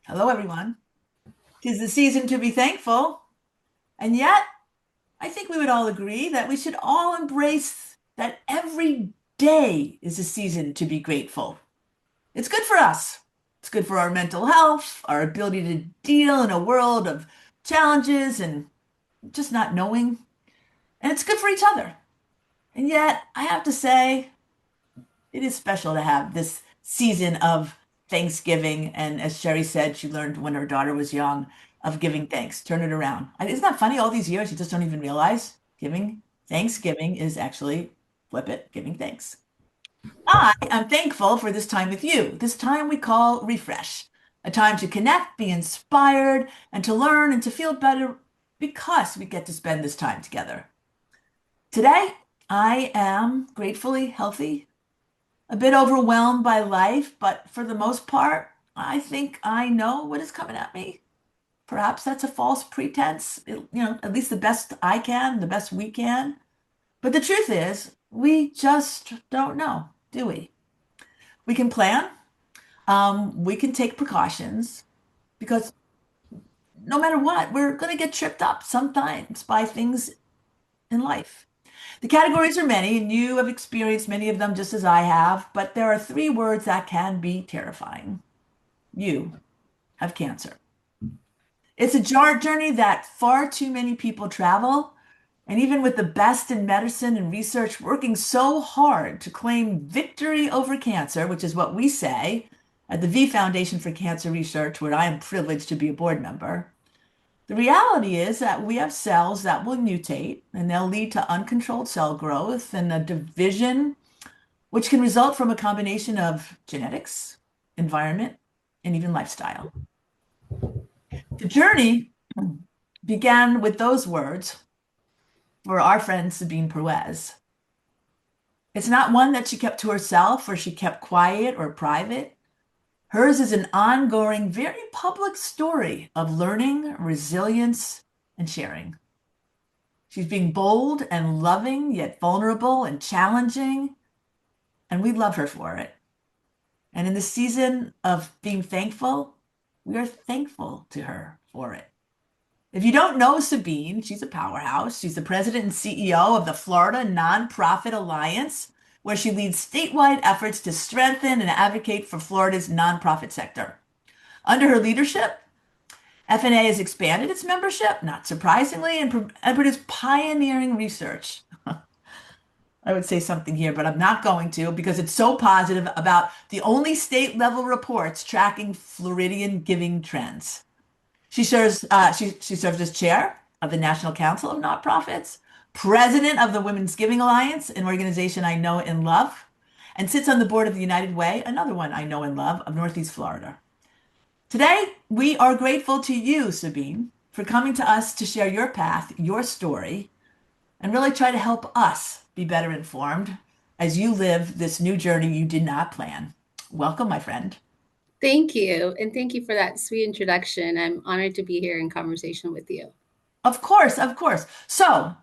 Hello, everyone. 'Tis the season to be thankful, and yet I think we would all agree that we should all embrace that every day is a season to be grateful. It's good for us. It's good for our mental health, our ability to deal in a world of challenges and just not knowing. And it's good for each other. And yet, I have to say, it is special to have this season of Thanksgiving. And as Sherry said, she learned when her daughter was young of giving thanks. Turn it around. Isn't that funny? All these years, you just don't even realize giving Thanksgiving is actually flip it, giving thanks. I am thankful for this time with you, this time we call refresh, a time to connect, be inspired, and to learn and to feel better because we get to spend this time together. Today, I am gratefully healthy, a bit overwhelmed by life, but for the most part, I think I know what is coming at me. Perhaps that's a false pretense, at least the best I can, the best we can. But the truth is, we just don't know, do we? We can plan, we can take precautions because no matter what, we're going to get tripped up sometimes by things in life. The categories are many, and you have experienced many of them just as I have, but there are three words that can be terrifying. You have cancer. It's a journey that far too many people travel, and even with the best in medicine and research working so hard to claim victory over cancer, which is what we say at the V Foundation for Cancer Research, where I am privileged to be a board member, the reality is that we have cells that will mutate and they'll lead to uncontrolled cell growth and a division, which can result from a combination of genetics, environment, and even lifestyle. The journey began with those words for our friend Sabeen Perwaiz. It's not one that she kept to herself or she kept quiet or private. Hers is an ongoing, very public story of learning, resilience, and sharing. She's being bold and loving, yet vulnerable and challenging, and we love her for it. And in the season of being thankful, we are thankful to her for it. If you don't know Sabeen, she's a powerhouse. She's the president and CEO of the Florida Nonprofit Alliance, where she leads statewide efforts to strengthen and advocate for Florida's nonprofit sector. Under her leadership, FNA has expanded its membership, not surprisingly, and produced pioneering research. I would say something here, but I'm not going to because it's so positive about the only state level reports tracking Floridian giving trends. She serves as chair of the National Council of Nonprofits, president of the Women's Giving Alliance, an organization I know and love, and sits on the board of the United Way, another one I know and love, of Northeast Florida. Today, we are grateful to you, Sabeen, for coming to us to share your path, your story, and really try to help us be better informed as you live this new journey you did not plan. Welcome, my friend. Thank you. And thank you for that sweet introduction. I'm honored to be here in conversation with you. Of course, of course. So,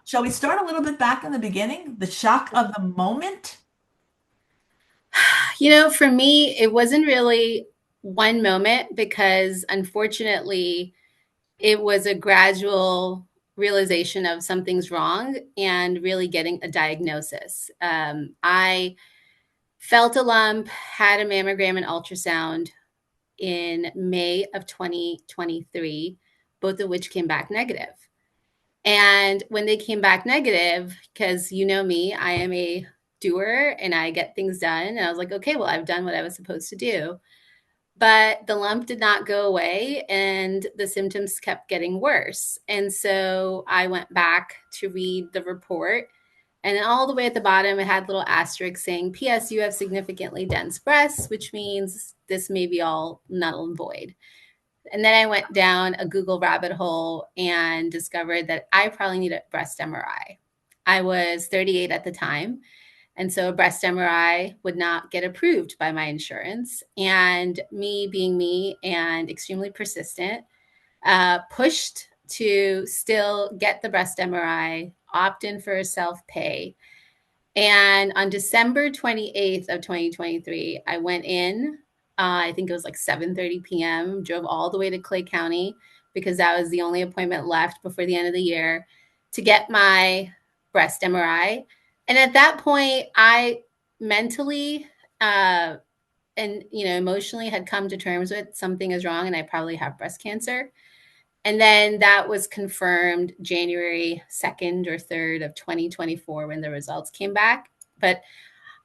shall we start a little bit back in the beginning? The shock of the moment? For me, it wasn't really one moment because unfortunately, it was a gradual realization of something's wrong and really getting a diagnosis. I felt a lump, had a mammogram and ultrasound in May of 2023, both of which came back negative. And when they came back negative, because you know me, I am a doer and I get things done. And I was like, okay, well, I've done what I was supposed to do. But the lump did not go away and the symptoms kept getting worse. And so I went back to read the report. And then all the way at the bottom, it had little asterisks saying, P.S. You have significantly dense breasts, which means this may be all null and void. And then I went down a Google rabbit hole and discovered that I probably need a breast MRI. I was 38 at the time. And so a breast MRI would not get approved by my insurance. And me being me and extremely persistent, pushed to still get the breast MRI, opt in for a self pay. And on December 28th of 2023, I went in I think it was like 7:30 p.m. Drove all the way to Clay County because that was the only appointment left before the end of the year to get my breast MRI. And at that point, I mentally and emotionally had come to terms with something is wrong and I probably have breast cancer. And then that was confirmed January 2nd or 3rd of 2024 when the results came back. But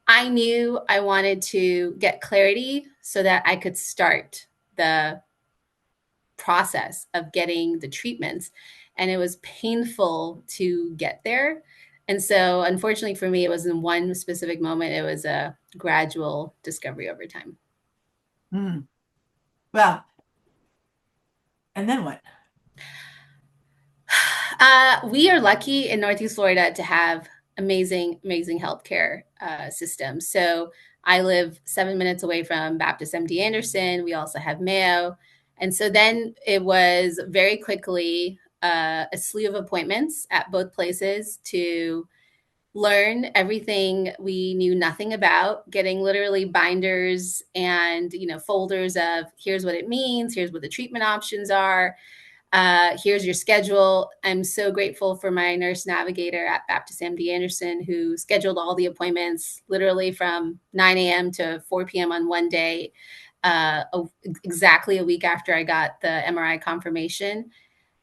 I knew I wanted to get clarity so that I could start the process of getting the treatments. And it was painful to get there. And so, unfortunately for me, it wasn't one specific moment, it was a gradual discovery over time. Hmm. Well, and then what? We are lucky in Northeast Florida to have amazing, amazing healthcare systems. So I live 7 minutes away from Baptist MD Anderson. We also have Mayo. And so then it was very quickly a slew of appointments at both places to learn everything we knew nothing about, getting literally binders and folders of here's what it means, here's what the treatment options are, here's your schedule. I'm so grateful for my nurse navigator at Baptist MD Anderson who scheduled all the appointments literally from 9 a.m. to 4 p.m. on one day, exactly a week after I got the MRI confirmation.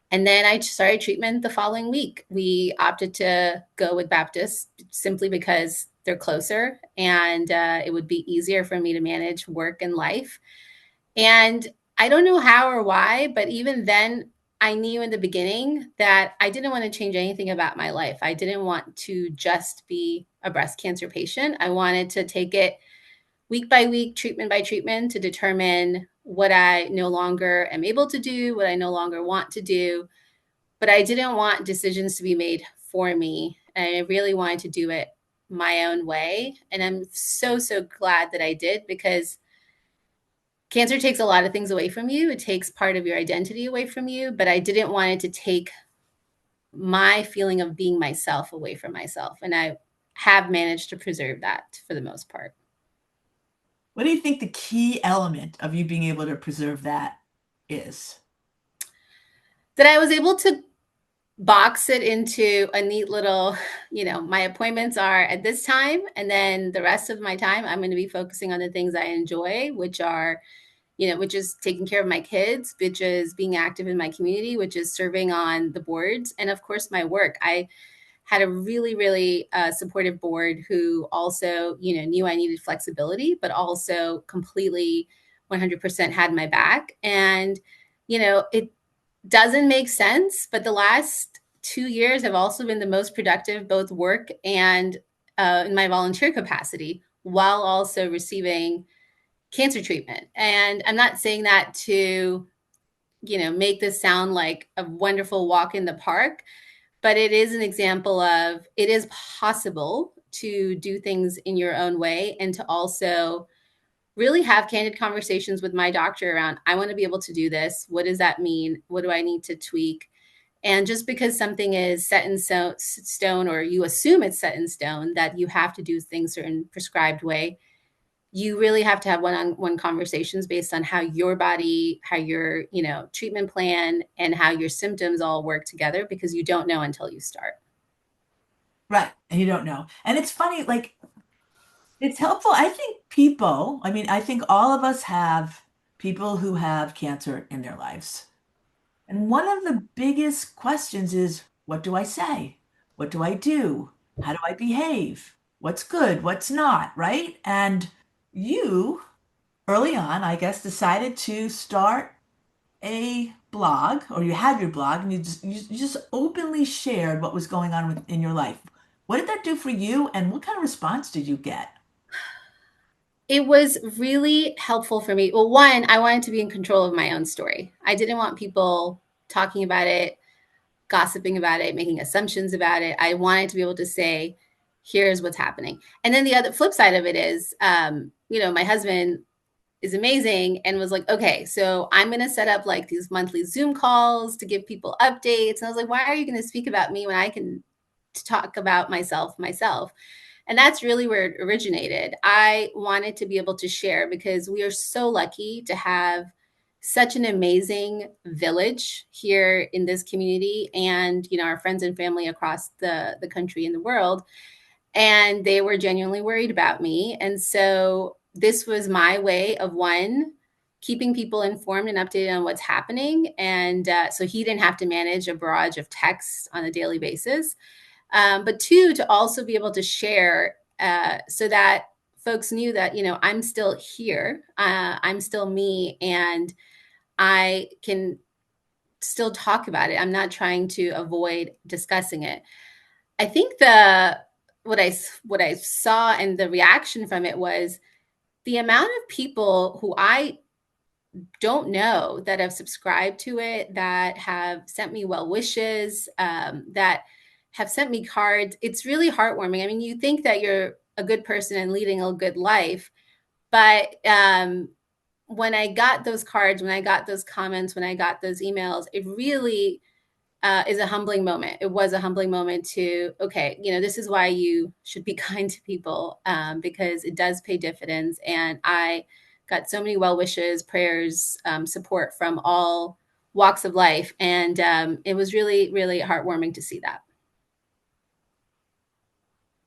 And then I started treatment the following week. We opted to go with Baptist simply because they're closer and it would be easier for me to manage work and life. And I don't know how or why, but even then, I knew in the beginning that I didn't want to change anything about my life. I didn't want to just be a breast cancer patient. I wanted to take it week by week, treatment by treatment, to determine what I no longer am able to do, what I no longer want to do. But I didn't want decisions to be made for me. And I really wanted to do it my own way. And I'm so, so glad that I did because cancer takes a lot of things away from you. It takes part of your identity away from you, but I didn't want it to take my feeling of being myself away from myself. And I have managed to preserve that for the most part. What do you think the key element of you being able to preserve that is? That I was able to box it into a neat little, my appointments are at this time. And then the rest of my time, I'm going to be focusing on the things I enjoy, which are which is taking care of my kids, which is being active in my community, which is serving on the boards, and of course, my work. I had a really, really supportive board who also, knew I needed flexibility, but also completely 100% had my back. And, it doesn't make sense, but the last 2 years have also been the most productive, both work and in my volunteer capacity, while also receiving cancer treatment. And I'm not saying that to, make this sound like a wonderful walk in the park, but it is an example of it is possible to do things in your own way and to also really have candid conversations with my doctor around, I want to be able to do this. What does that mean? What do I need to tweak? And just because something is set in stone, or you assume it's set in stone that you have to do things certain prescribed way, you really have to have one-on-one conversations based on how your body, how your, treatment plan and how your symptoms all work together, because you don't know until you start. Right. And you don't know. And it's funny, like, it's helpful. I think people, I mean, I think all of us have people who have cancer in their lives. And one of the biggest questions is, what do I say? What do I do? How do I behave? What's good? What's not? Right? And you, early on, I guess, decided to start a blog, or you had your blog, and you just openly shared what was going on in your life. What did that do for you, and what kind of response did you get? It was really helpful for me. Well, one, I wanted to be in control of my own story. I didn't want people talking about it, gossiping about it, making assumptions about it. I wanted to be able to say, here's what's happening. And then the other flip side of it is, my husband is amazing and was like, okay, so I'm going to set up like these monthly Zoom calls to give people updates. And I was like, why are you going to speak about me when I can talk about myself? And that's really where it originated. I wanted to be able to share because we are so lucky to have such an amazing village here in this community, and our friends and family across the country and the world, and they were genuinely worried about me. And so this was my way of, one, keeping people informed and updated on what's happening, and so he didn't have to manage a barrage of texts on a daily basis, but two, to also be able to share, so that folks knew that I'm still here, I'm still me, and I can still talk about it. I'm not trying to avoid discussing it. I think the what I saw and the reaction from it was the amount of people who I don't know that have subscribed to it, that have sent me well wishes, that have sent me cards. It's really heartwarming. I mean, you think that you're a good person and leading a good life, but when I got those cards, when I got those comments, when I got those emails, it really is a humbling moment. It was a humbling moment to, okay, this is why you should be kind to people, because it does pay dividends. And I got so many well wishes, prayers, support from all walks of life. And it was really, really heartwarming to see that.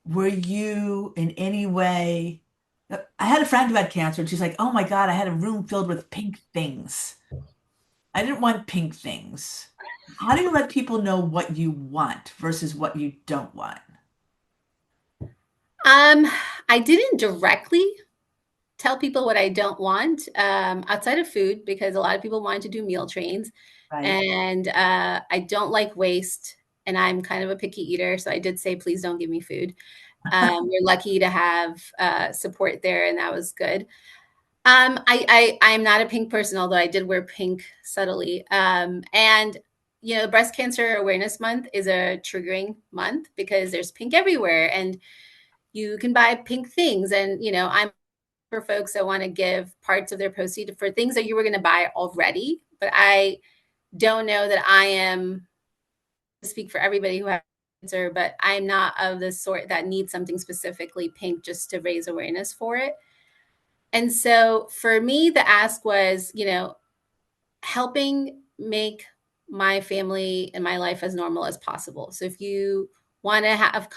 Were you in any way? I had a friend who had cancer, and she's like, "Oh my God, I had a room filled with pink things. I didn't want pink things." How do you let people know what you want versus what you don't want? Um, I didn't directly tell people what I don't want, outside of food, because a lot of people wanted to do meal trains. Right. And I don't like waste. And I'm kind of a picky eater. So I did say, please don't give me food. We're lucky to have support there, and that was good. I'm not a pink person, although I did wear pink subtly. And Breast Cancer Awareness Month is a triggering month because there's pink everywhere, and you can buy pink things. And I'm for folks that want to give parts of their proceeds for things that you were going to buy already. But I don't know that I am speak for everybody who has cancer, but I'm not of the sort that needs something specifically pink just to raise awareness for it. And so for me, the ask was, helping make my family and my life as normal as possible. So if you want to have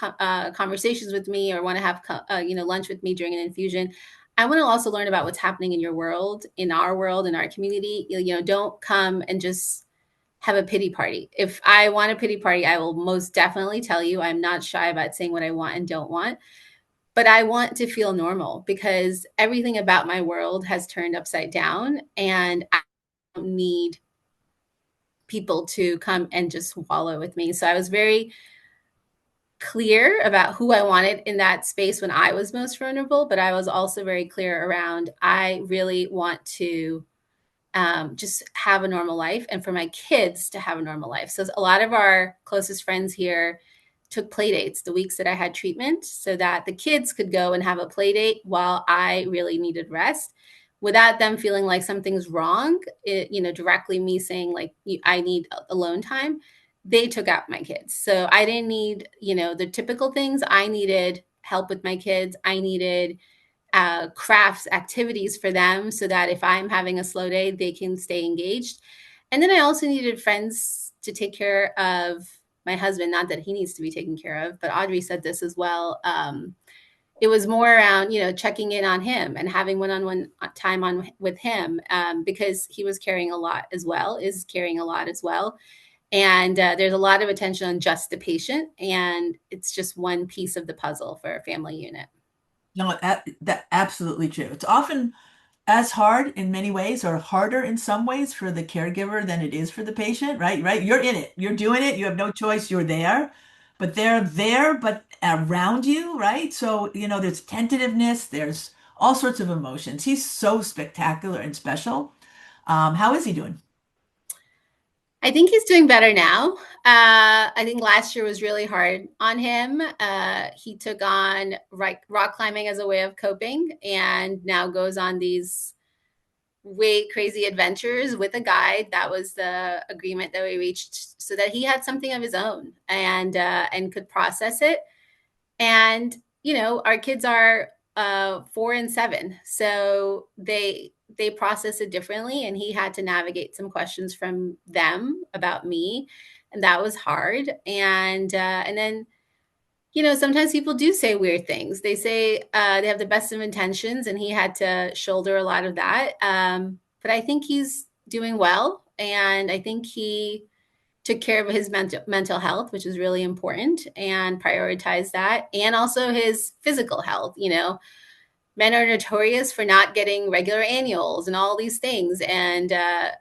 conversations with me, or want to have lunch with me during an infusion, I want to also learn about what's happening in your world, in our community. Don't come and just have a pity party. If I want a pity party, I will most definitely tell you. I'm not shy about saying what I want and don't want, but I want to feel normal because everything about my world has turned upside down, and I don't need people to come and just wallow with me. So I was very clear about who I wanted in that space when I was most vulnerable, but I was also very clear around I really want to just have a normal life, and for my kids to have a normal life. So a lot of our closest friends here took play dates the weeks that I had treatment so that the kids could go and have a play date while I really needed rest, without them feeling like something's wrong. Directly me saying like, I need alone time. They took out my kids. So I didn't need, the typical things. I needed help with my kids. I needed crafts, activities for them so that if I'm having a slow day, they can stay engaged. And then I also needed friends to take care of my husband. Not that he needs to be taken care of, but Audrey said this as well. It was more around, checking in on him and having one-on-one time with him, because he was carrying a lot as well, is carrying a lot as well. And there's a lot of attention on just the patient, and it's just one piece of the puzzle for a family unit. No, that absolutely true. It's often as hard in many ways, or harder in some ways, for the caregiver than it is for the patient, right? Right? You're in it. You're doing it. You have no choice. You're there. But they're there, but around you, right? So, there's tentativeness, there's all sorts of emotions. He's so spectacular and special. How is he doing? I think he's doing better now. I think last year was really hard on him. He took on rock climbing as a way of coping, and now goes on these way crazy adventures with a guide. That was the agreement that we reached, so that he had something of his own, and could process it. And our kids are 4 and 7, so they process it differently, and he had to navigate some questions from them about me, and that was hard. And then sometimes people do say weird things. They say they have the best of intentions, and he had to shoulder a lot of that. But I think he's doing well, and I think he took care of his mental health, which is really important, and prioritized that, and also his physical health. Men are notorious for not getting regular annuals and all these things. And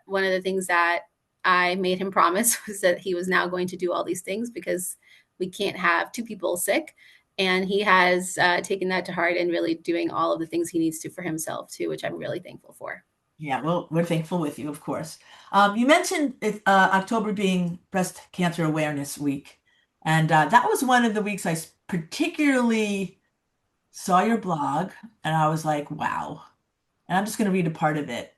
one of the things that I made him promise was that he was now going to do all these things, because we can't have two people sick. And he has taken that to heart and really doing all of the things he needs to for himself too, which I'm really thankful for. Yeah, well, we're thankful with you, of course. You mentioned October being Breast Cancer Awareness Week, and that was one of the weeks particularly saw your blog, and I was like, wow. And I'm just going to read a part of it.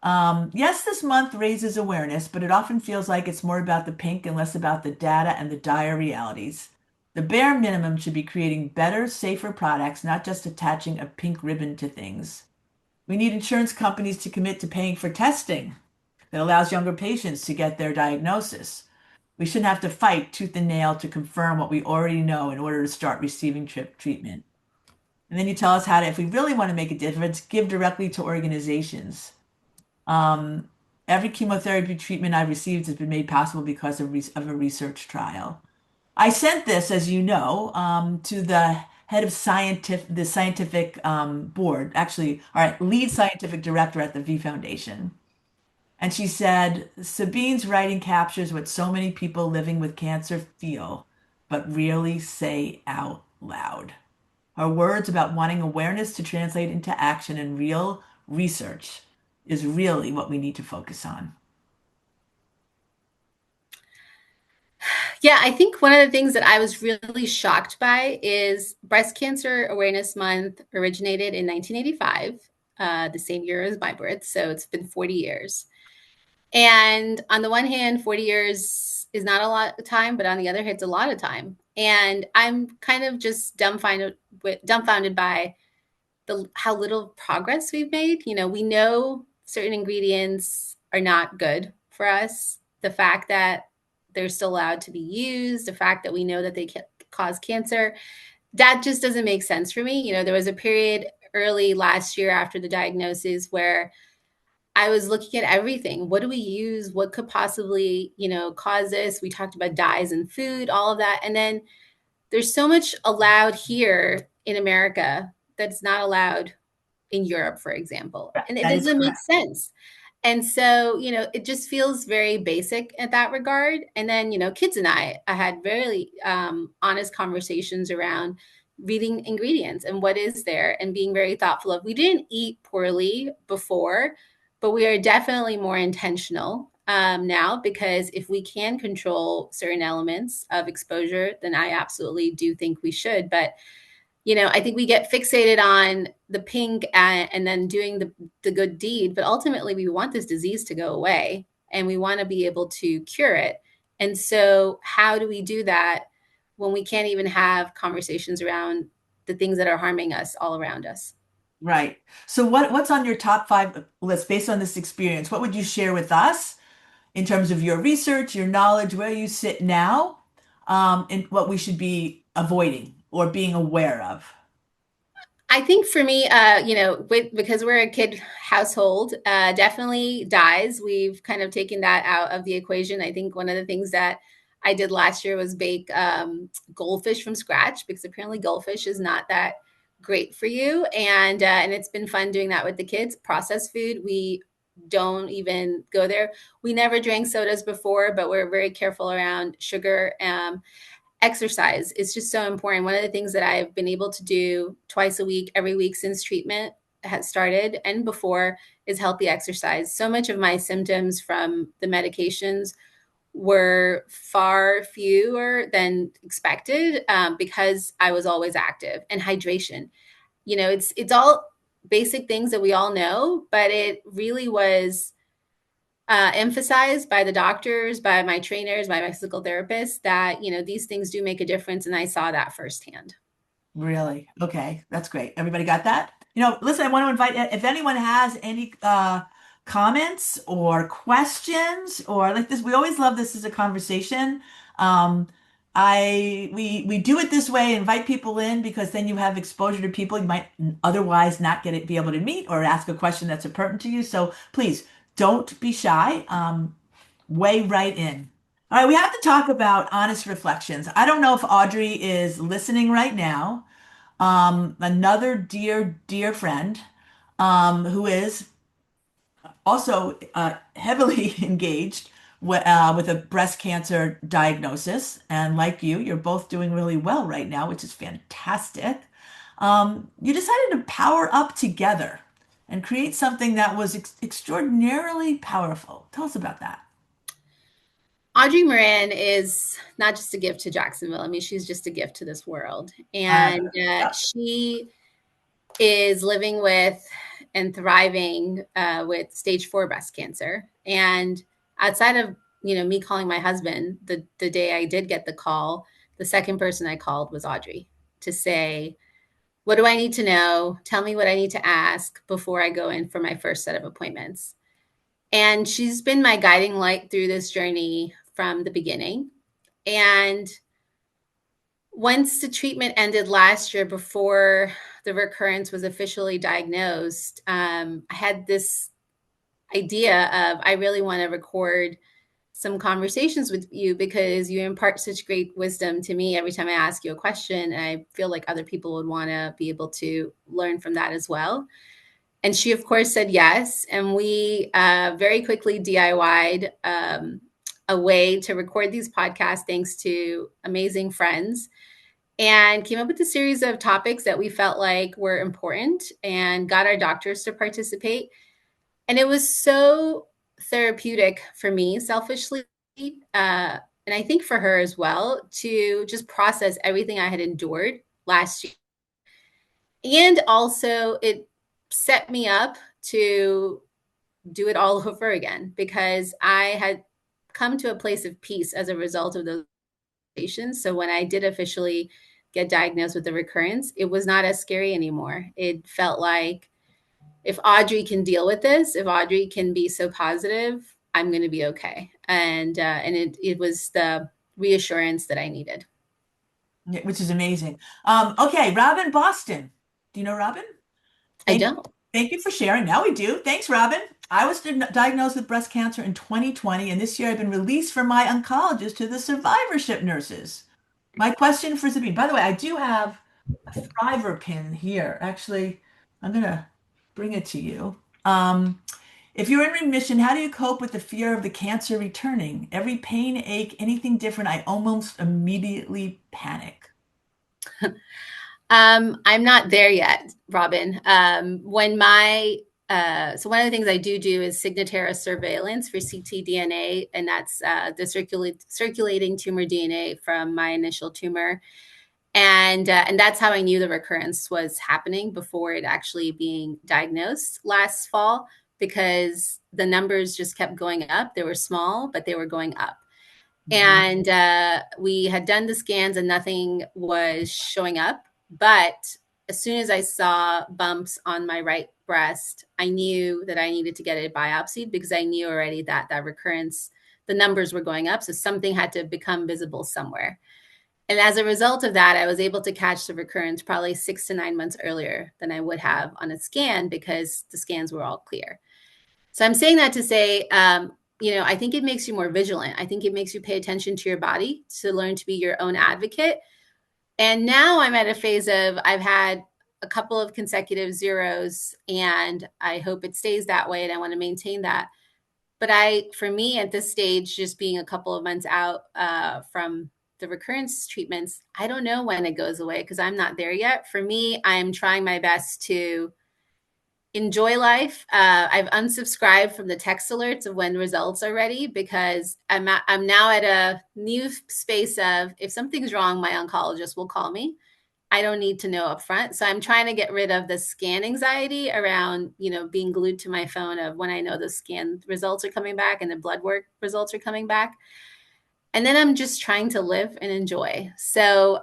Yes, this month raises awareness, but it often feels like it's more about the pink and less about the data and the dire realities. The bare minimum should be creating better, safer products, not just attaching a pink ribbon to things. We need insurance companies to commit to paying for testing that allows younger patients to get their diagnosis. We shouldn't have to fight tooth and nail to confirm what we already know in order to start receiving treatment. And then you tell us how to, if we really want to make a difference, give directly to organizations. Um, every chemotherapy treatment I've received has been made possible because of a research trial. I sent this, as you know, to the head of the scientific board, actually, our lead scientific director at the V Foundation. And she said, Sabine's writing captures what so many people living with cancer feel, but really say out loud. Her words about wanting awareness to translate into action and real research is really what we need to focus on. Yeah, I think one of the things that I was really shocked by is Breast Cancer Awareness Month originated in 1985, the same year as my birth. So it's been 40 years. And on the one hand, 40 years is not a lot of time, but on the other hand, it's a lot of time. And I'm kind of just dumbfounded by the how little progress we've made. We know certain ingredients are not good for us. The fact that they're still allowed to be used, the fact that we know that they can cause cancer, that just doesn't make sense for me. There was a period early last year after the diagnosis where I was looking at everything. What do we use? What could possibly, cause this? We talked about dyes in food, all of that. And then there's so much allowed here in America that's not allowed in Europe, for example. And it That is doesn't make correct. sense. And so, it just feels very basic at that regard. And then, kids and I had very honest conversations around reading ingredients and what is there, and being very thoughtful of, we didn't eat poorly before, but we are definitely more intentional now, because if we can control certain elements of exposure, then I absolutely do think we should. But I think we get fixated on the pink and then doing the good deed, but ultimately we want this disease to go away, and we want to be able to cure it. And so, how do we do that when we can't even have conversations around the things that are harming us all around us? Right. So what's on your top five list based on this experience? What would you share with us in terms of your research, your knowledge, where you sit now, and what we should be avoiding or being aware of? I think for me, because we're a kid household, definitely dyes. We've kind of taken that out of the equation. I think one of the things that I did last year was bake goldfish from scratch, because apparently goldfish is not that great for you, and it's been fun doing that with the kids. Processed food, we don't even go there. We never drank sodas before, but we're very careful around sugar. Exercise is just so important. One of the things that I've been able to do twice a week, every week since treatment has started and before, is healthy exercise. So much of my symptoms from the medications were far fewer than expected, because I was always active. And hydration, it's all basic things that we all know, but it really was emphasized by the doctors, by my trainers, by my physical therapists, that these things do make a difference, and I saw that firsthand. Really? Okay, that's great. Everybody got that? Listen, I want to invite if anyone has any comments or questions or like this, we always love this as a conversation. Um, we do it this way, invite people in because then you have exposure to people you might otherwise not be able to meet or ask a question that's pertinent to you. So please don't be shy. Weigh right in. All right, we have to talk about honest reflections. I don't know if Audrey is listening right now. Another dear, dear friend, who is also heavily engaged with a breast cancer diagnosis. And like you're both doing really well right now, which is fantastic. You decided to power up together and create something that was extraordinarily powerful. Tell us about that. Audrey Moran is not just a gift to Jacksonville. I mean, she's just a gift to this world. Uh, And yep. she is living with and thriving with stage 4 breast cancer. And outside of me calling my husband the day I did get the call, the second person I called was Audrey to say, what do I need to know? Tell me what I need to ask before I go in for my first set of appointments. And she's been my guiding light through this journey from the beginning. And once the treatment ended last year, before the recurrence was officially diagnosed, I had this idea of I really want to record some conversations with you because you impart such great wisdom to me every time I ask you a question. And I feel like other people would want to be able to learn from that as well. And she, of course, said yes. And we very quickly DIY'd a way to record these podcasts thanks to amazing friends and came up with a series of topics that we felt like were important and got our doctors to participate. And it was so therapeutic for me, selfishly, and I think for her as well, to just process everything I had endured last year. And also, it set me up to do it all over again because I had come to a place of peace as a result of those patients. So when I did officially get diagnosed with the recurrence, it was not as scary anymore. It felt like if Audrey can deal with this, if Audrey can be so positive, I'm going to be okay. And it was the reassurance that I needed. Yeah, which is amazing. Okay, Robin Boston. Do you know Robin? I Thank don't. thank you for sharing. Now we do. Thanks, Robin. I was diagnosed with breast cancer in 2020, and this year I've been released from my oncologist to the survivorship nurses. My question for Sabine, by the way, I do have a Thriver pin here. Actually, I'm gonna bring it to you. If you're in remission, how do you cope with the fear of the cancer returning? Every pain, ache, anything different, I almost immediately panic. I'm not there yet, Robin. So one of the things I do is Signatera surveillance for ctDNA, and that's the circulating tumor DNA from my initial tumor, and that's how I knew the recurrence was happening before it actually being diagnosed last fall because the numbers just kept going up. They were small, but they were going up. Mhm. And we had done the scans and nothing was showing up. But as soon as I saw bumps on my right breast, I knew that I needed to get it biopsied because I knew already that that recurrence, the numbers were going up. So something had to become visible somewhere. And as a result of that, I was able to catch the recurrence probably 6 to 9 months earlier than I would have on a scan because the scans were all clear. So I'm saying that to say, I think it makes you more vigilant. I think it makes you pay attention to your body to learn to be your own advocate. And now I'm at a phase of I've had a couple of consecutive zeros, and I hope it stays that way, and I want to maintain that. But for me, at this stage, just being a couple of months out from the recurrence treatments, I don't know when it goes away because I'm not there yet. For me, I'm trying my best to enjoy life. I've unsubscribed from the text alerts of when results are ready because I'm now at a new space of if something's wrong, my oncologist will call me. I don't need to know upfront. So I'm trying to get rid of the scan anxiety around, being glued to my phone of when I know the scan results are coming back and the blood work results are coming back. And then I'm just trying to live and enjoy. So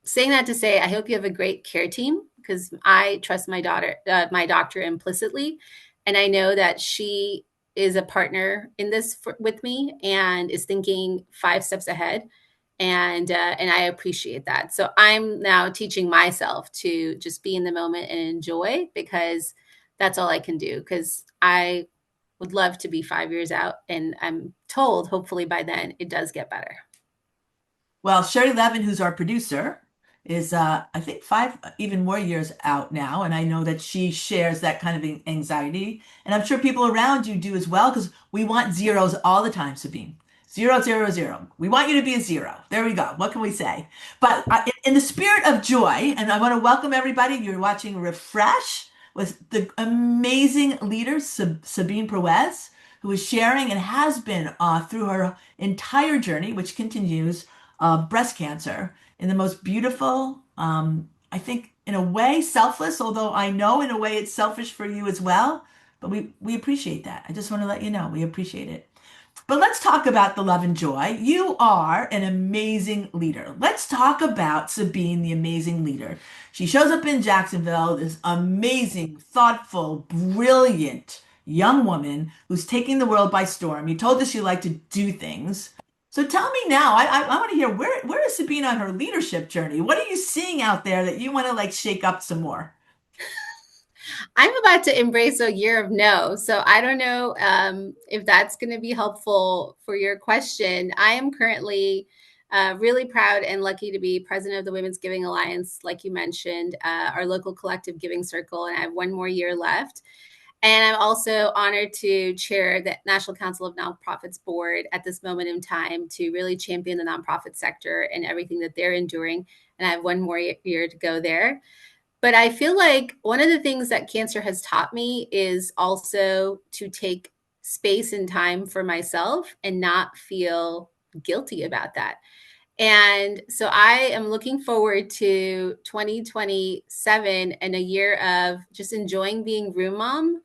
saying that to say, I hope you have a great care team because I trust my doctor implicitly, and I know that she is a partner in this with me and is thinking 5 steps ahead, and I appreciate that. So I'm now teaching myself to just be in the moment and enjoy because that's all I can do. Because I would love to be 5 years out, and I'm told hopefully by then it does get better. Well, Sherry Levin, who's our producer, is I think 5 even more years out now, and I know that she shares that kind of anxiety, and I'm sure people around you do as well, because we want zeros all the time, Sabine. Zero, zero, zero. We want you to be a zero. There we go. What can we say? But in the spirit of joy, and I want to welcome everybody. You're watching Refresh with the amazing leader, Sabeen Perwaiz, who is sharing and has been through her entire journey, which continues breast cancer in the most beautiful, I think, in a way, selfless, although I know in a way it's selfish for you as well. But we appreciate that. I just want to let you know we appreciate it. But let's talk about the love and joy. You are an amazing leader. Let's talk about Sabine, the amazing leader. She shows up in Jacksonville, this amazing, thoughtful, brilliant young woman who's taking the world by storm. You told us you like to do things. So tell me now, I want to hear where is Sabine on her leadership journey? What are you seeing out there that you want to like shake up some more? I'm about to embrace a year of no. So I don't know if that's going to be helpful for your question. I am currently really proud and lucky to be president of the Women's Giving Alliance, like you mentioned, our local collective giving circle, and I have 1 more year left. And I'm also honored to chair the National Council of Nonprofits board at this moment in time to really champion the nonprofit sector and everything that they're enduring. And I have 1 more year to go there. But I feel like one of the things that cancer has taught me is also to take space and time for myself and not feel guilty about that. And so I am looking forward to 2027 and a year of just enjoying being room mom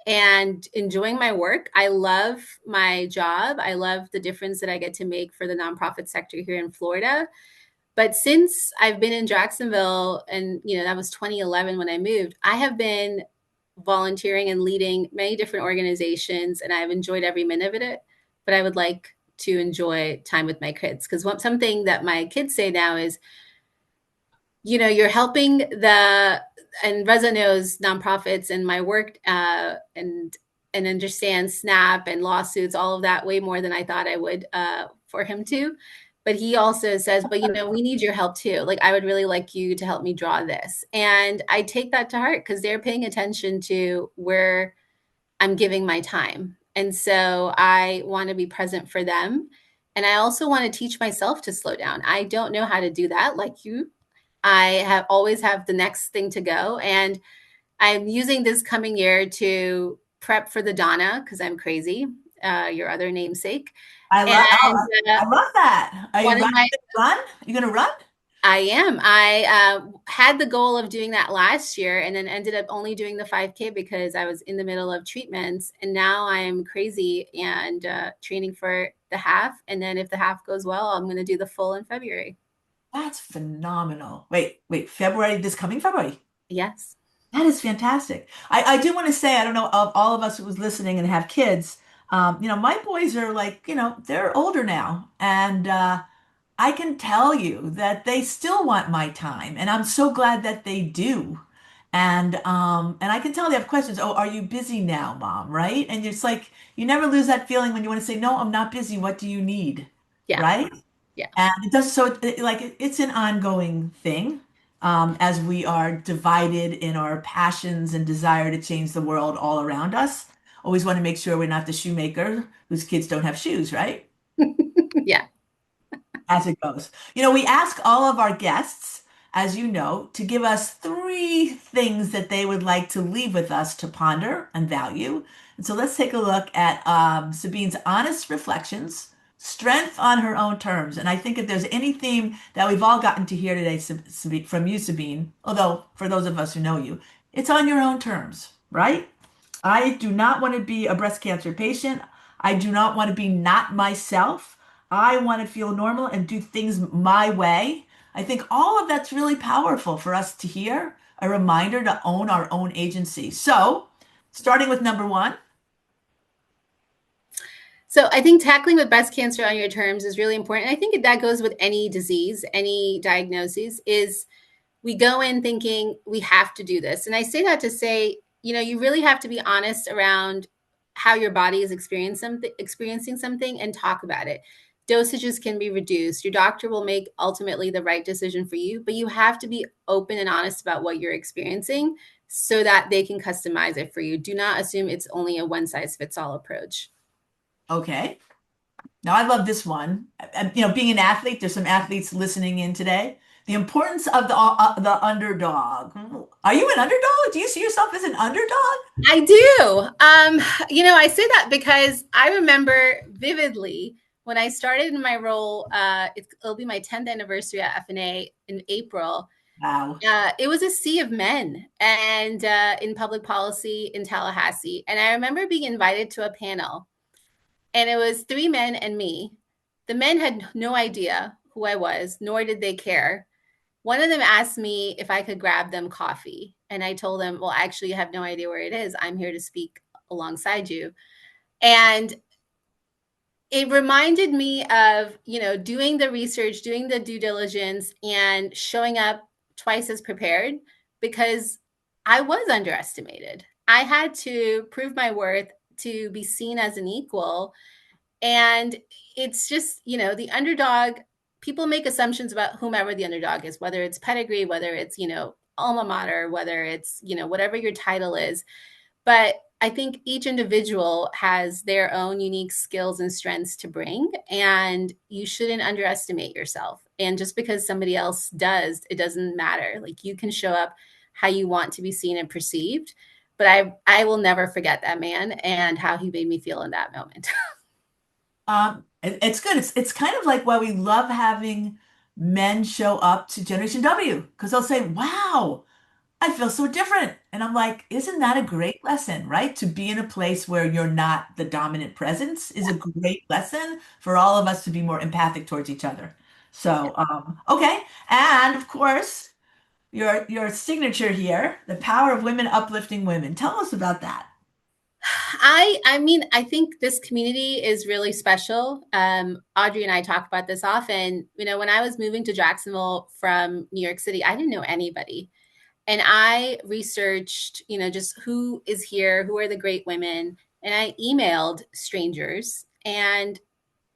and enjoying my work. I love my job. I love the difference that I get to make for the nonprofit sector here in Florida. But since I've been in Jacksonville, and that was 2011 when I moved, I have been volunteering and leading many different organizations, and I've enjoyed every minute of it. But I would like to enjoy time with my kids because something that my kids say now is, you're helping and Reza knows nonprofits and my work and understands SNAP and lawsuits, all of that way more than I thought I would for him to. But he also says, but we need your help too. Like, I would really like you to help me draw this. And I take that to heart because they're paying attention to where I'm giving my time. And so I want to be present for them. And I also want to teach myself to slow down. I don't know how to do that like you. I have always have the next thing to go. And I'm using this coming year to prep for the Donna because I'm crazy, your other namesake. And I love that. Are you one of running my the run? Are you gonna run? I am. I had the goal of doing that last year and then ended up only doing the 5K because I was in the middle of treatments. And now I am crazy and training for the half. And then if the half goes well, I'm going to do the full in February. That's phenomenal. Wait, February, this coming February. Yes. That is fantastic. I do want to say, I don't know, of all of us who was listening and have kids, my boys are like, they're older now. And I can tell you that they still want my time. And I'm so glad that they do. And I can tell they have questions. Oh, are you busy now, mom? Right? And it's like you never lose that feeling when you want to say, no, I'm not busy. What do you need? Yeah. Right? Yeah. And it does so like it's an ongoing thing as we are divided in our passions and desire to change the world all around us. Always want to make sure we're not the shoemaker whose kids don't have shoes, right? Yeah. As it goes. We ask all of our guests, as you know, to give us three things that they would like to leave with us to ponder and value. And so let's take a look at Sabine's honest reflections, strength on her own terms. And I think if there's any theme that we've all gotten to hear today from you, Sabine, although for those of us who know you, it's on your own terms, right? I do not want to be a breast cancer patient. I do not want to be not myself. I want to feel normal and do things my way. I think all of that's really powerful for us to hear, a reminder to own our own agency. So, starting with number one. So I think tackling with breast cancer on your terms is really important. I think that goes with any disease, any diagnosis, is we go in thinking we have to do this. And I say that to say, you really have to be honest around how your body is experiencing something and talk about it. Dosages can be reduced. Your doctor will make ultimately the right decision for you, but you have to be open and honest about what you're experiencing so that they can customize it for you. Do not assume it's only a one size fits all approach. Okay. Now, I love this one. And, being an athlete, there's some athletes listening in today. The importance of the underdog. Are you an underdog? Do you see yourself as an underdog? I do. I say that because I remember vividly when I started in my role. It'll be my 10th anniversary at FNA in April. Wow. It was a sea of men and in public policy in Tallahassee. And I remember being invited to a panel, and it was three men and me. The men had no idea who I was, nor did they care. One of them asked me if I could grab them coffee. And I told them, well, actually, I have no idea where it is. I'm here to speak alongside you. And it reminded me of, doing the research, doing the due diligence, and showing up twice as prepared because I was underestimated. I had to prove my worth to be seen as an equal. And it's just, the underdog, people make assumptions about whomever the underdog is, whether it's pedigree, whether it's, alma mater, whether it's, whatever your title is. But I think each individual has their own unique skills and strengths to bring, and you shouldn't underestimate yourself. And just because somebody else does, it doesn't matter. Like, you can show up how you want to be seen and perceived. But I will never forget that man and how he made me feel in that moment. It's good. It's kind of like why we love having men show up to Generation W because they'll say, "Wow, I feel so different." And I'm like, isn't that a great lesson, right? To be in a place where you're not the dominant presence is a great lesson for all of us to be more empathic towards each other. So, okay. And of course, your signature here, the power of women uplifting women. Tell us about that. I mean, I think this community is really special. Audrey and I talk about this often. When I was moving to Jacksonville from New York City, I didn't know anybody. And I researched, just who is here, who are the great women. And I emailed strangers, and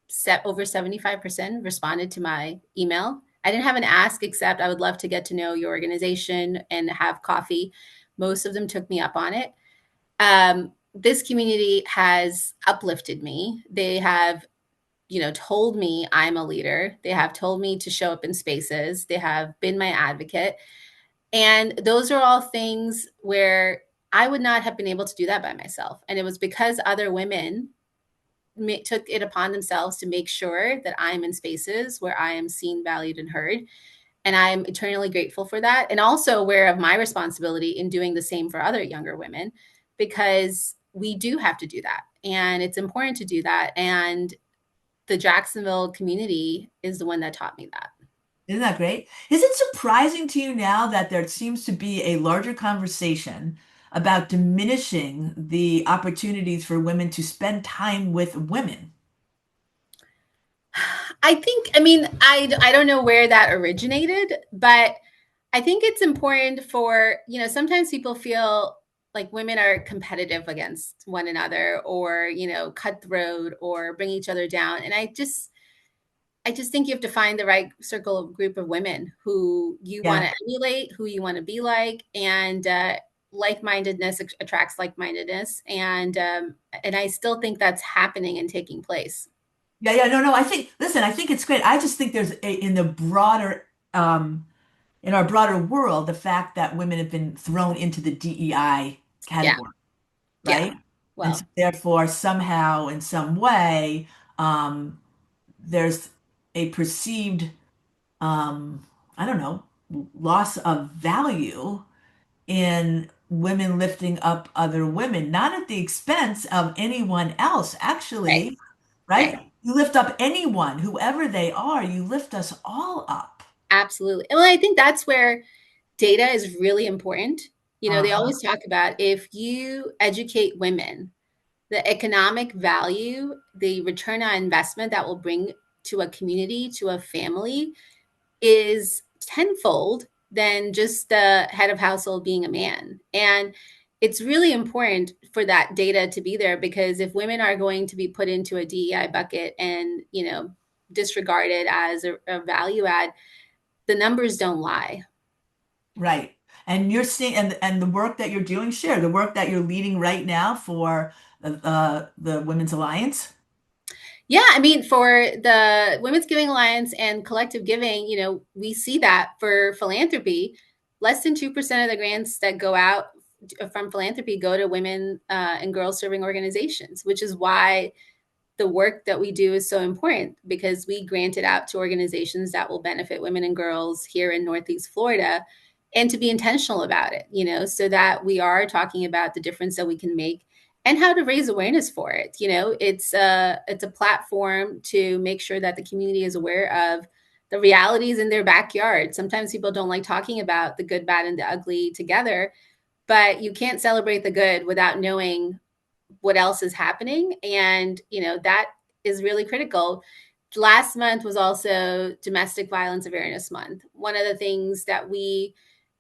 set over 75% responded to my email. I didn't have an ask except I would love to get to know your organization and have coffee. Most of them took me up on it. This community has uplifted me. They have, told me I'm a leader. They have told me to show up in spaces. They have been my advocate. And those are all things where I would not have been able to do that by myself. And it was because other women took it upon themselves to make sure that I'm in spaces where I am seen, valued, and heard. And I'm eternally grateful for that. And also aware of my responsibility in doing the same for other younger women, because we do have to do that. And it's important to do that. And the Jacksonville community is the one that taught me that. Isn't that great? Is it surprising to you now that there seems to be a larger conversation about diminishing the opportunities for women to spend time with women? I don't know where that originated, but I think it's important for, sometimes people feel like women are competitive against one another, or, cutthroat, or bring each other down. And I just think you have to find the right circle of group of women who you want Yeah. to emulate, who you want to be like, and like-mindedness attracts like-mindedness, and I still think that's happening and taking place. Yeah, yeah, no, no. Listen, I think it's great. I just think in the broader, in our broader world, the fact that women have been thrown into the DEI Yeah, category, yeah. right? And so Well, therefore, somehow, in some way, there's a perceived, um, I don't know, loss of value in women lifting up other women, not at the expense of anyone else, right, actually, right. right? You lift up anyone, whoever they are, you lift us all up. Absolutely. Well, I think that's where data is really important. They Uh-huh. always talk about if you educate women, the economic value, the return on investment that will bring to a community, to a family, is tenfold than just the head of household being a man. And it's really important for that data to be there, because if women are going to be put into a DEI bucket and, disregarded as a value add, the numbers don't lie. Right. And you're seeing, and the work that you're doing, share the work that you're leading right now for the Women's Alliance. Yeah, I mean, for the Women's Giving Alliance and collective giving, we see that for philanthropy, less than 2% of the grants that go out from philanthropy go to women and girls serving organizations, which is why the work that we do is so important, because we grant it out to organizations that will benefit women and girls here in Northeast Florida, and to be intentional about it, so that we are talking about the difference that we can make and how to raise awareness for it. It's a platform to make sure that the community is aware of the realities in their backyard. Sometimes people don't like talking about the good, bad, and the ugly together, but you can't celebrate the good without knowing what else is happening. And, that is really critical. Last month was also Domestic Violence Awareness Month. One of the things that we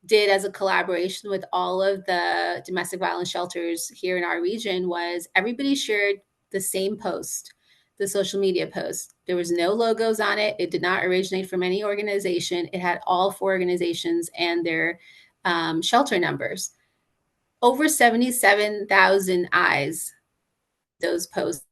did as a collaboration with all of the domestic violence shelters here in our region was everybody shared the same post, the social media post. There was no logos on it. It did not originate from any organization. It had all four organizations and their shelter numbers. Over 77,000 eyes, those posts,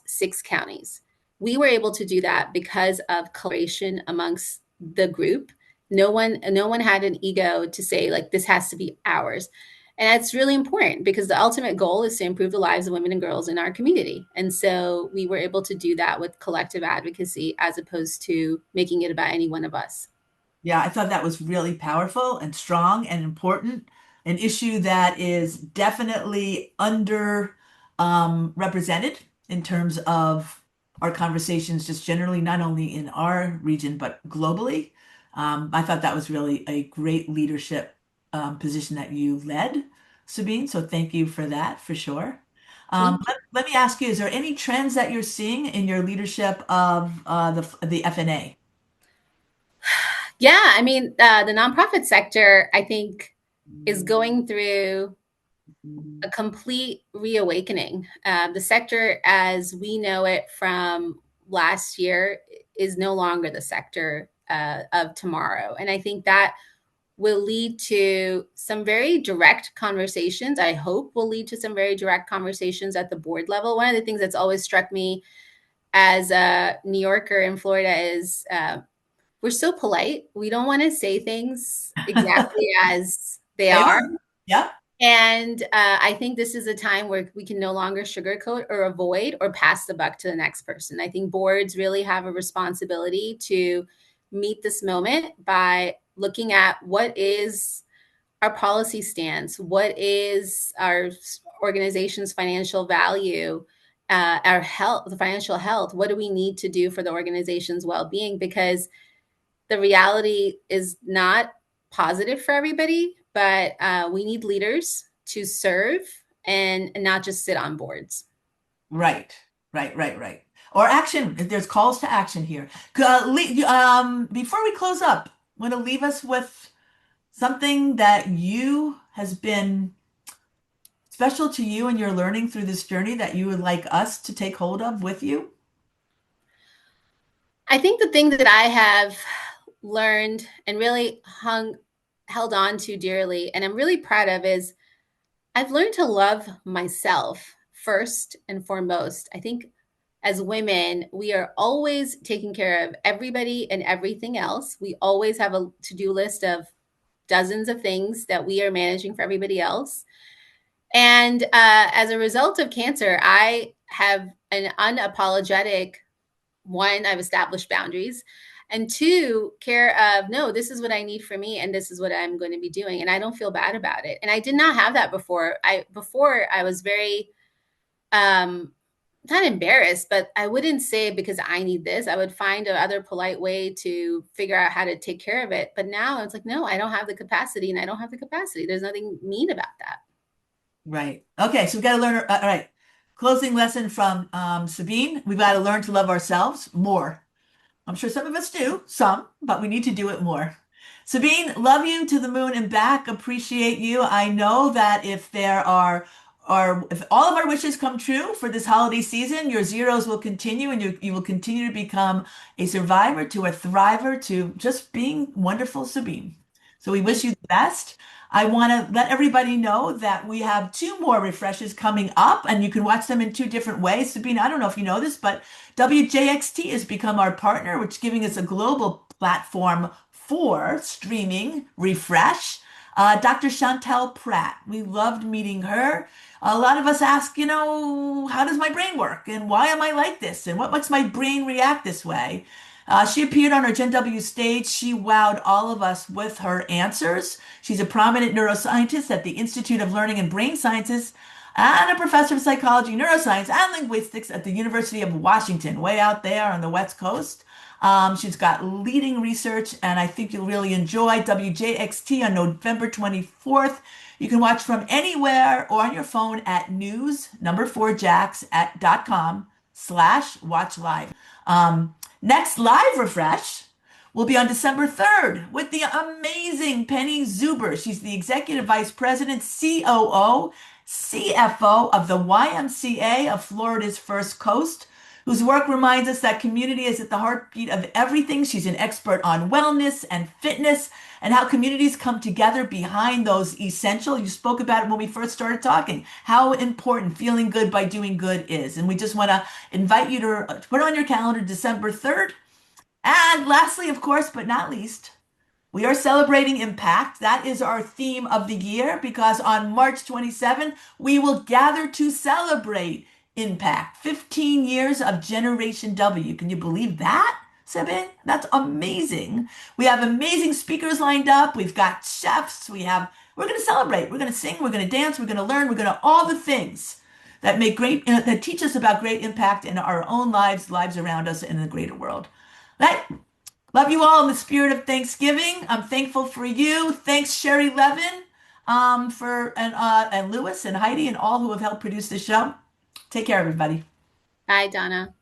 six counties. We were able to do that because of collaboration amongst the group. No one had an ego to say, like, this has to be ours. And that's really important, because the ultimate goal is to improve the lives of women and girls in our community. And so we were able to do that with collective advocacy, as opposed to making it about any one of us. Yeah, I thought that was really powerful and strong and important. An issue that is definitely under represented in terms of our conversations, just generally, not only in our region, but globally. I thought that was really a great leadership position that you led, Sabine. So thank you for that, for sure. Thank you. Let me ask you, is there any trends that you're seeing in your leadership of the FNA? Yeah, I mean, the nonprofit sector, I think, is going through a complete reawakening. The sector, as we know it from last year, is no longer the sector of tomorrow. And I think that will lead to some very direct conversations. I hope will lead to some very direct conversations at the board level. One of the things that's always struck me as a New Yorker in Florida is we're so polite. We don't want to say things exactly as they They are. are. Yep. And I think this is a time where we can no longer sugarcoat or avoid or pass the buck to the next person. I think boards really have a responsibility to meet this moment by looking at what is our policy stance, what is our organization's financial value, our health, the financial health. What do we need to do for the organization's well-being? Because the reality is not positive for everybody, but we need leaders to serve and not just sit on boards. Right, right. Or action. There's calls to action here. Before we close up, want to leave us with something that you has been special to you and your learning through this journey that you would like us to take hold of with you? I think the thing that I have learned and really held on to dearly, and I'm really proud of, is I've learned to love myself first and foremost. I think as women, we are always taking care of everybody and everything else. We always have a to do list of dozens of things that we are managing for everybody else. And as a result of cancer, I have an unapologetic one, I've established boundaries. And two, care of, no, this is what I need for me and this is what I'm going to be doing. And I don't feel bad about it. And I did not have that before. I was very um not embarrassed, but I wouldn't say it because I need this. I would find another polite way to figure out how to take care of it. But now it's like, no, I don't have the capacity and I don't have the capacity. There's nothing mean about that. Right. Okay, so we've got to learn. All right. Closing lesson from Sabine. We've got to learn to love ourselves more. I'm sure some of us do, some, but we need to do it more. Sabine, love you to the moon and back. Appreciate you. I know that if there are if all of our wishes come true for this holiday season, your zeros will continue and you will continue to become a survivor to a thriver to just being wonderful, Sabine. So we wish Thank you the best. I want to let everybody know that we have two more refreshes coming up, and you can watch them in two different ways. Sabine, I don't know if you know this, but WJXT has become our partner, which is giving us a global platform for streaming refresh. Dr. Chantel Pratt, we loved meeting her. A lot of us ask, how does my brain work? And why am I like this? And what makes my brain react this way? She appeared on our Gen W stage. She wowed all of us with her answers. She's a prominent neuroscientist at the Institute of Learning and Brain Sciences and a professor of psychology, neuroscience, and linguistics at the University of Washington, way out there on the West Coast. She's got leading research, and I think you'll really enjoy WJXT on November 24th. You can watch from anywhere or on your phone at news4jacks.com/watch live. Next live refresh will be on December 3rd with the amazing Penny Zuber. She's the Executive Vice President, COO, CFO of the YMCA of Florida's First Coast, whose work reminds us that community is at the heartbeat of everything. She's an expert on wellness and fitness and how communities come together behind those essential. You spoke about it when we first started talking, how important feeling good by doing good is. And we just want to invite you to put on your calendar December 3rd. And lastly, of course, but not least, we are celebrating impact. That is our theme of the year because on March 27th, we will gather to celebrate impact. 15 years of Generation W. Can you believe that, Sabine? That's amazing. We have amazing speakers lined up. We've got chefs. We're going to celebrate. We're going to sing. We're going to dance. We're going to learn. We're going to all the things that make that teach us about great impact in our own lives, lives around us, and in the greater world. Right? Love you all in the spirit of Thanksgiving. I'm thankful for you. Thanks, Sherry Levin, for and Lewis and Heidi and all who have helped produce this show. Take care, everybody. Bye, Donna.